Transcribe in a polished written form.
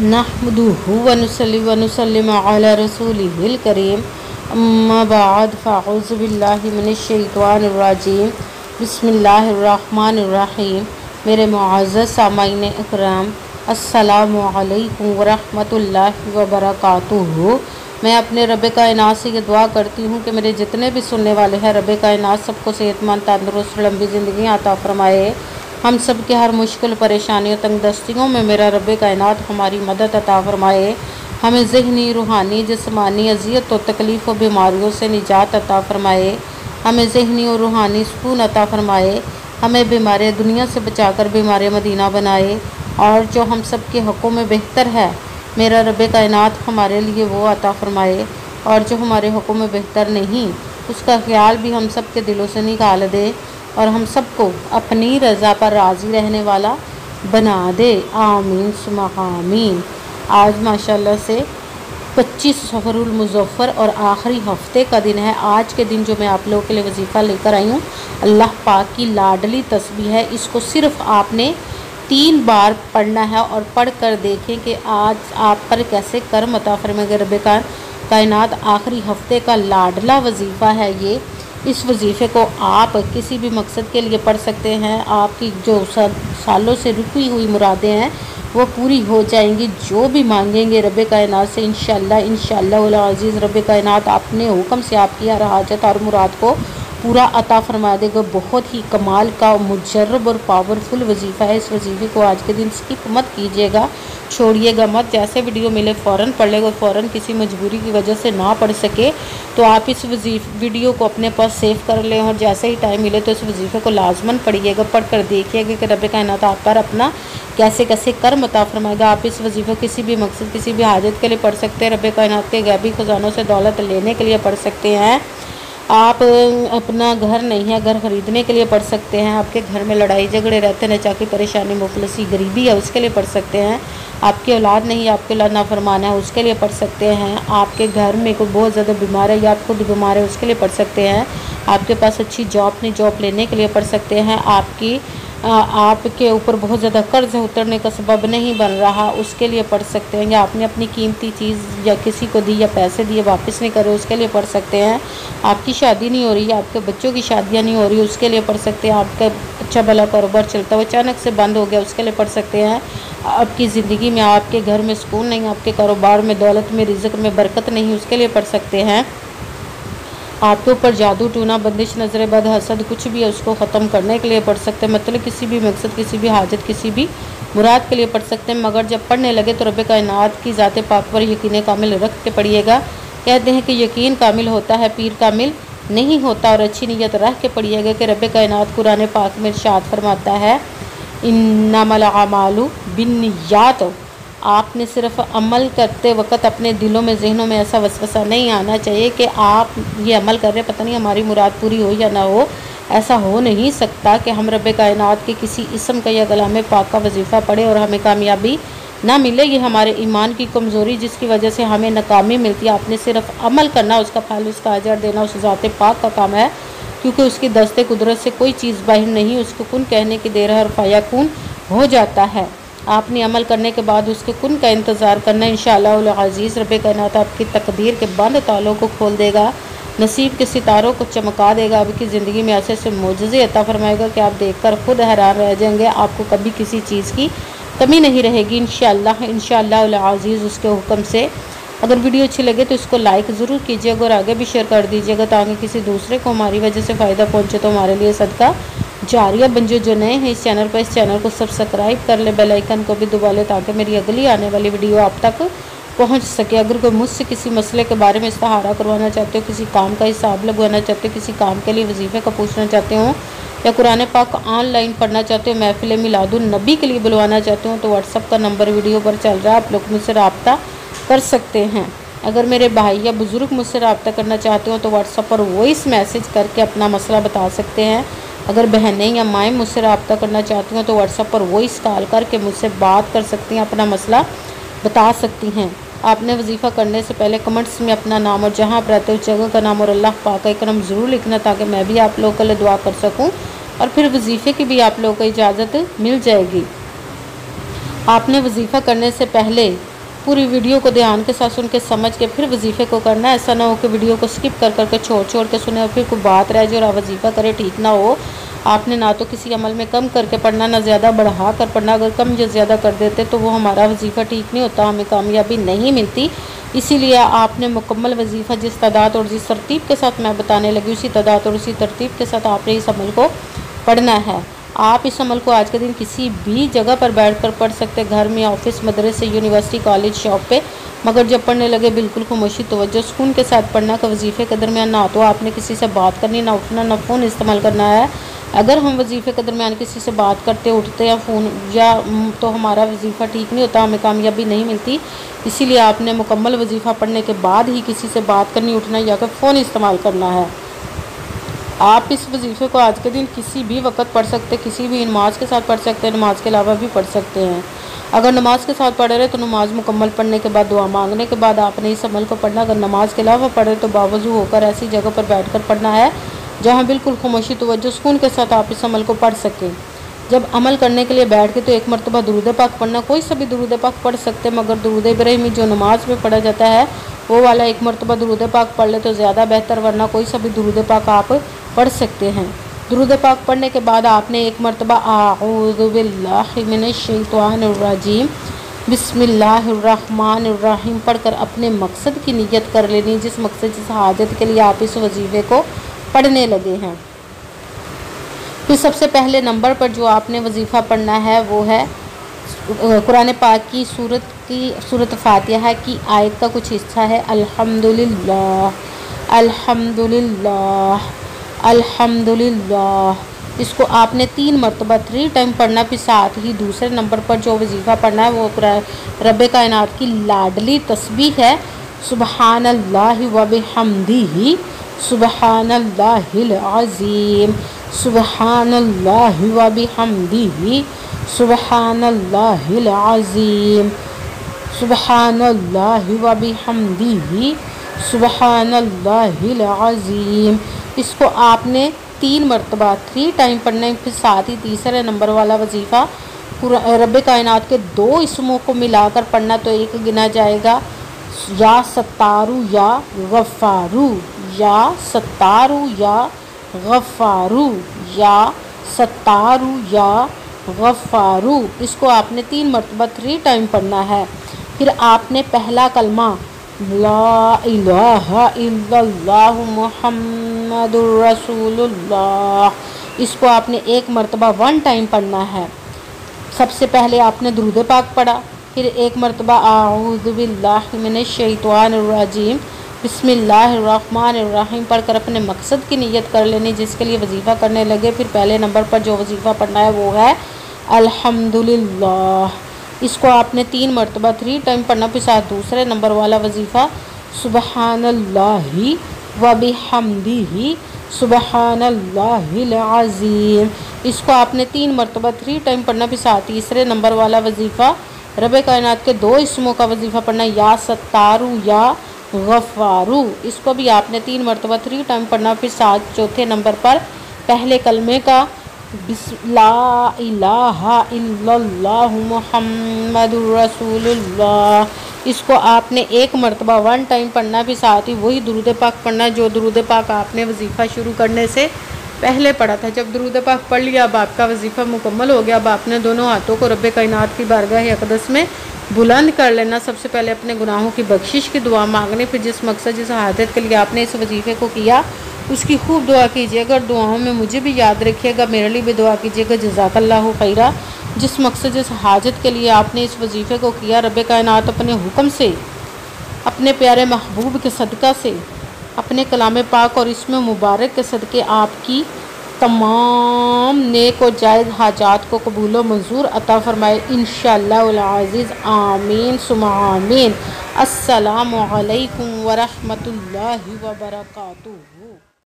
नहमदुहु व नुसल्ली व नुसल्लिमु अला रसूलिहिल करीम अम्मा बाद फ़अऊज़ु बिल्लाहि मिनश शैतानिर रजीम बिस्मिल्लाहिर रहमानिर रहीम। मेरे मुअज़्ज़ज़ सामाईन इकराम, अस्सलामु अलैकुम व रहमतुल्लाहि व बरकातुहू। मैं अपने रब कायनात से ये दुआ करती हूँ कि मेरे जितने भी सुनने वाले हैं, रब कायनात सबको सेहतमंद, तंदुरुस्त, लंबी ज़िंदगी अता फ़रमाए। हम सब के हर मुश्किल, परेशानियों, तंगदस्तियों में मेरा रब कायनात हमारी मदद अता फ़रमाए। हमें ज़हनी, रूहानी, जिस्मानी अज़ियत और तकलीफ़ और बीमारियों से निजात अता फ़रमाए। हमें ज़हनी और रूहानी सुकून अता फ़रमाए। हमें बीमारी दुनिया से बचाकर बीमारी मदीना बनाए। और जो हम सब के हक़ों में बेहतर है, मेरा रब कायनात हमारे लिए वो अता फ़रमाए। और जो हमारे हक़ों में बेहतर नहीं, उसका ख्याल भी हम सब के दिलों से निकाल दे और हम सबको अपनी रज़ा पर राज़ी रहने वाला बना दे। आमीन सुम्मा आमीन। आज माशाल्लाह से 25 सफ़रुल मुज़फ़्फ़र और आखिरी हफ्ते का दिन है। आज के दिन जो मैं आप लोगों के लिए वजीफ़ा लेकर आई हूँ, अल्लाह पाक की लाडली तस्बीह है। इसको सिर्फ़ आपने 3 बार पढ़ना है और पढ़ कर देखें कि आज आप पर कैसे कर्म अता फरमाएगा रब कायनात। आखिरी हफ्ते का लाडला वजीफ़ा है ये। इस वजीफ़े को आप किसी भी मकसद के लिए पढ़ सकते हैं। आपकी जो सालों से रुकी हुई मुरादें हैं वो पूरी हो जाएंगी। जो भी मांगेंगे रब कायनात से इंशाअल्लाह उल अज़ीज़ रब कायनात अपने हुक्म से आपकी हर हाजत और मुराद को पूरा अता फरमा देगा। बहुत ही कमाल का मुजर्रब और पावरफुल वजीफ़ा है। इस वजीफ़े को आज के दिन स्किप मत कीजिएगा, छोड़िएगा मत। जैसे वीडियो मिले फ़ौरन पढ़ लेगा। फ़ौरन किसी मजबूरी की वजह से ना पढ़ सके तो आप इस वीडियो को अपने पास सेव कर लें और जैसे ही टाइम मिले तो इस वजीफ़े को लाजमन पढ़िएगा। पढ़ कर देखिएगा कि रब कायनात आप पर अपना कैसे कैसे कर्म अता फरमाएगा। आप इस वजीफ़े किसी भी मकसद, किसी भी हाजत के लिए पढ़ सकते हैं। रब कायनात के गैबी ख़जानों से दौलत लेने के लिए पढ़ सकते हैं। आप अपना घर नहीं है, घर ख़रीदने के लिए पढ़ सकते हैं। आपके घर में लड़ाई झगड़े रहते हैं, चाकी परेशानी, मुफलसी, गरीबी है, उसके लिए पढ़ सकते हैं। आपकी औलाद नहीं है, आपकी औलाद नाफरमान है, उसके लिए पढ़ सकते हैं। आपके घर में कोई बहुत ज़्यादा बीमार है या आप खुद बीमार है, उसके लिए पढ़ सकते हैं। आपके पास अच्छी जॉब नहीं, जॉब लेने के लिए पढ़ सकते हैं। आपके ऊपर बहुत ज़्यादा कर्ज उतरने का सबब नहीं बन रहा, उसके लिए पढ़ सकते हैं। या आपने अपनी कीमती चीज़ या किसी को दी या पैसे दिए वापस नहीं करे, उसके लिए पढ़ सकते हैं। आपकी शादी नहीं हो रही, आपके बच्चों की शादियां नहीं हो रही, उसके लिए पढ़ सकते हैं। आपका अच्छा भला कारोबार चलता हुआ अचानक से बंद हो गया, उसके लिए पढ़ सकते हैं। आपकी ज़िंदगी में, आपके घर में सुकून नहीं, आपके कारोबार में, दौलत में, रिज़्क़ में बरकत नहीं, उसके लिए पढ़ सकते हैं। आपके ऊपर जादू, टूना, बंदिश, नज़र बद, हसद कुछ भी है, उसको ख़त्म करने के लिए पढ़ सकते हैं। मतलब किसी भी मकसद, किसी भी हाजत, किसी भी मुराद के लिए पढ़ सकते हैं। मगर जब पढ़ने लगे तो रब कायनात की ज़ात पाक पर यकीन कामिल रख के पढ़िएगा। कहते हैं कि यकीन कामिल होता है, पीर कामिल नहीं होता। और अच्छी नीयत रख के पढ़िएगा कि रब कायनात कुरान पाक में इरशाद फरमाता है, इन्नमल अमालु बिन्नियात। आपने सिर्फ अमल करते वक्त अपने दिलों में, जहनों में ऐसा वसवसा नहीं आना चाहिए कि आप ये अमल कर रहे हैं, पता नहीं हमारी मुराद पूरी हो या ना हो। ऐसा हो नहीं सकता कि हम रब कायनात के किसी इसम का या कलाम पाक का वजीफ़ा पढ़े और हमें कामयाबी ना मिले। ये हमारे ईमान की कमज़ोरी, जिसकी वजह से हमें नाकामी मिलती है। आपने सिर्फ अमल करना, उसका फल, उसका अजर देना उस ज़ात पाक का काम है, क्योंकि उसकी दस्ते कुदरत से कोई चीज़ बाहर नहीं। उसको कुन कहने की देर है और फ़याकुन हो जाता है। आपने अमल करने के बाद उसके कुन का इंतज़ार करना। इंशाअल्लाह उल अज़ीज़ रब कायनात आपकी तकदीर के बंद तालों को खोल देगा, नसीब के सितारों को चमका देगा। आपकी ज़िंदगी में ऐसे ऐसे मोजज़े अता फरमाएगा कि आप देखकर खुद हैरान रह जाएंगे। आपको कभी किसी चीज़ की कमी नहीं रहेगी इंशाअल्लाह उल अज़ीज़ उसके हुक्म से। अगर वीडियो अच्छी लगे तो इसको लाइक ज़रूर कीजिएगा और आगे भी शेयर कर दीजिएगा, ताकि किसी दूसरे को हमारी वजह से फ़ायदा पहुँचे तो हमारे लिए सदका जारिया बन। जो नए हैं इस चैनल पर, इस चैनल को सब्सक्राइब कर ले, बेल आइकन को भी दबा ले, ताकि मेरी अगली आने वाली वीडियो आप तक पहुंच सके। अगर कोई मुझसे किसी मसले के बारे में इस्ताहारा करवाना चाहते हो, किसी काम का हिसाब लगवाना चाहते हो, किसी काम के लिए वजीफ़े का पूछना चाहते हो, या कुरान पाक ऑनलाइन पढ़ना चाहते हो, महफिल मिलादुन नबी के लिए बुलवाना चाहते हो, तो व्हाट्सअप का नंबर वीडियो पर चल रहा है, आप लोग मुझसे रब्ता कर सकते हैं। अगर मेरे भाई या बुज़ुर्ग मुझसे रब्ता करना चाहते हो तो व्हाट्सअप पर वॉइस मैसेज करके अपना मसला बता सकते हैं। अगर बहनें या माएँ मुझसे रब्ता करना चाहती हो तो व्हाट्सअप पर वॉइस कॉल करके मुझसे बात कर सकती हैं, अपना मसला बता सकती हैं। आपने वजीफ़ा करने से पहले कमेंट्स में अपना नाम और जहाँ आप रहते हो जगह का नाम और अल्लाह पाक का करम ज़रूर लिखना, ताकि मैं भी आप लोगों के लिए दुआ कर सकूँ और फिर वजीफ़े की भी आप लोगों को इजाज़त मिल जाएगी। आपने वजीफ़ा करने से पहले पूरी वीडियो को ध्यान के साथ सुन के समझ के फिर वजीफ़े को करना है। ऐसा ना हो कि वीडियो को स्किप कर करके छोड़ के सुने और फिर कोई बात रह जाए और वजीफ़ा करे, ठीक ना हो। आपने ना तो किसी अमल में कम करके पढ़ना, ना ज़्यादा बढ़ा कर पढ़ना। अगर कम या ज़्यादा कर देते तो वो हमारा वजीफ़ा ठीक नहीं होता, हमें कामयाबी नहीं मिलती। इसीलिए आपने मुकम्मल वजीफ़ा जिस तादाद और जिस तरतीब के साथ मैं बताने लगी, उसी तादाद और उसी तरतीब के साथ आपने इस अमल को पढ़ना है। आप इस अमल को आज के दिन किसी भी जगह पर बैठकर पढ़ सकते, घर में, ऑफिस, मदरसे, यूनिवर्सिटी, कॉलेज, शॉप पे। मगर जब पढ़ने लगे बिल्कुल खामोशी, तवज्जो, सुकून के साथ पढ़ना। का वजीफ़े के दरमियान ना तो आपने किसी से बात करनी, ना उठना, ना फ़ोन इस्तेमाल करना है। अगर हम वजीफ़े के दरमियान किसी से बात करते, उठते या फ़ोन या तो हमारा वजीफ़ा ठीक नहीं होता, हमें कामयाबी नहीं मिलती। इसीलिए आपने मुकम्मल वजीफ़ा पढ़ने के बाद ही किसी से बात करनी, उठना या फिर फ़ोन इस्तेमाल करना है। आप इस वजीफ़े को आज के दिन किसी भी वक्त पढ़ सकते, किसी भी नमाज के साथ पढ़ सकते हैं, नमाज के अलावा भी पढ़ सकते हैं। अगर नमाज के साथ पढ़ रहे तो नमाज मुकम्मल पढ़ने के बाद, दुआ मांगने के बाद आपने इस अमल को पढ़ना। अगर नमाज के अलावा पढ़े तो बावजू होकर ऐसी जगह पर बैठकर पढ़ना है जहाँ बिल्कुल खामोशी, तवज्जो, सुकून के साथ आप इस अमल को पढ़ सकें। जब अमल करने के लिए बैठ के तो एक मरतबा दुरूद पाक पढ़ना। कोई सा भी दुरूद पाक पढ़ सकते, मगर दुरूद इब्राहिमी जो नमाज में पढ़ा जाता है वो वाला एक मरतबा दुरूद पाक पढ़ ले तो ज़्यादा बेहतर, वरना कोई सा भी दुरूद पाक आप पढ़ सकते हैं। दुरूद पाक पढ़ने के बाद आपने एक मरतबा आऊज़ु बिल्लाहि मिनश शैतानिर रजीम बिस्मिल्लाहिर रहमानिर रहीम पढ़कर अपने मकसद की नियत कर लेनी, जिस मकसद, जिस हाजत के लिए आप इस वजीफ़े को पढ़ने लगे हैं। फिर सबसे पहले नंबर पर जो आपने वजीफ़ा पढ़ना है वो है कुरान पाक की सूरत फातिहा की आयत का कुछ हिस्सा है। अल्हम्दुलिल्लाह अल्हम्दुलिल्लाह अल्हम्दुलिल्लाह। इसको आपने 3 मरतबा 3 टाइम पढ़ना। फिर साथ ही दूसरे नंबर पर जो वजीफ़ा पढ़ना है वो रब्बे कायनात की लाडली तस्बीह है, सुबहानल्लाहि व बिहम्दिही सुबहानल्लाहिल अज़ीम सुबहानल्लाहि व बिहम्दिही सुबहानल्लाहिल अज़ीम सुबहानल्लाहि व बिहम्दिही सुबहानल्लाहिल अज़ीम। इसको आपने 3 मरतबा 3 टाइम पढ़ना है। फिर साथ ही तीसरे नंबर वाला वजीफ़ा रब्बे कायनात के 2 इसमों को मिलाकर पढ़ना, तो एक गिना जाएगा या सत्तारू या गफ़ारू, या सत्तारू या गफ़ारू, या सत्तारू या गफ़ारू। इसको आपने 3 मरतबा 3 टाइम पढ़ना है। फिर आपने पहला कलमा ला इलाहा इल्लल्लाह मुहम्मदुर रसूलुल्लाह, इसको आपने 1 मरतबा 1 टाइम पढ़ना है। सबसे पहले आपने दुरूद पाक पढ़ा, फिर 1 मरतबा आऊज़ु बिल्लाहि मिनश शैतानिर रजीम बिस्मिल्लाहिर रहमानिर रहीम पढ़कर अपने मकसद की नियत कर लेनी, जिसके लिए वजीफ़ा करने लगे। फिर पहले नंबर पर जो वजीफ़ा पढ़ना है वो है अल्हम्दुलिल्लाह। इसको आपने 3 मरतबा 3 टाइम पढ़ना। फिर साथ दूसरे नंबर वाला वजीफ़ा सुबहानल्लाहि व बिहम्दिही सुबहानल्लाहिल अज़ीम, इसको आपने 3 मरतबा 3 टाइम पढ़ना। फिर साथ तीसरे नंबर वाला वजीफ़ा रब्बे कायनात के 2 इसमों का वजीफ़ा पढ़ना, या सत्तारू या गफ़ारू, इसको भी आपने 3 मरतबा 3 टाइम पढ़ना। फिर साथ चौथे नंबर पर पहले कलमे का ला इलाहा इल्लल्लाह मुहम्मदुर रसूलुल्लाह, इसको आपने 1 मरतबा 1 टाइम पढ़ना। फिर साथ ही वही दुरूद पाक पढ़ना जो दुरूद पाक आपने वजीफ़ा शुरू करने से पहले पढ़ा था। जब दुरूद पाक पढ़ लिया, अब आपका वजीफ़ा मुकम्मल हो गया। अब आपने दोनों हाथों को रब्बे कायनात की बारगाह अक़दस में बुलंद कर लेना। सबसे पहले अपने गुनाहों की बख्शिश की दुआ मांगनी। फिर जिस मकसद, जिस हाजत के लिए आपने इस वजीफ़े को किया उसकी खूब दुआ कीजिए। अगर दुआओं में मुझे भी याद रखिएगा, मेरे लिए भी दुआ कीजिएगा। जज़ाकल्लाहु खैरा। जिस मकसद, जिस हाजत के लिए आपने इस वजीफ़े को किया, रब्बे कायनात अपने हुक्म से, अपने प्यारे महबूब के सदक़ा से, अपने कलाम पाक और इसमें मुबारक के सदक़े आपकी तमाम नेक और जायज़ हाजात को कबूल व मंजूर अता फ़रमाए इंशाअल्लाहुल अज़ीज़। आमीन सुम्मा आमीन। अस्सलामु अलैकुम व रहमतुल्लाहि व बरकातुहू।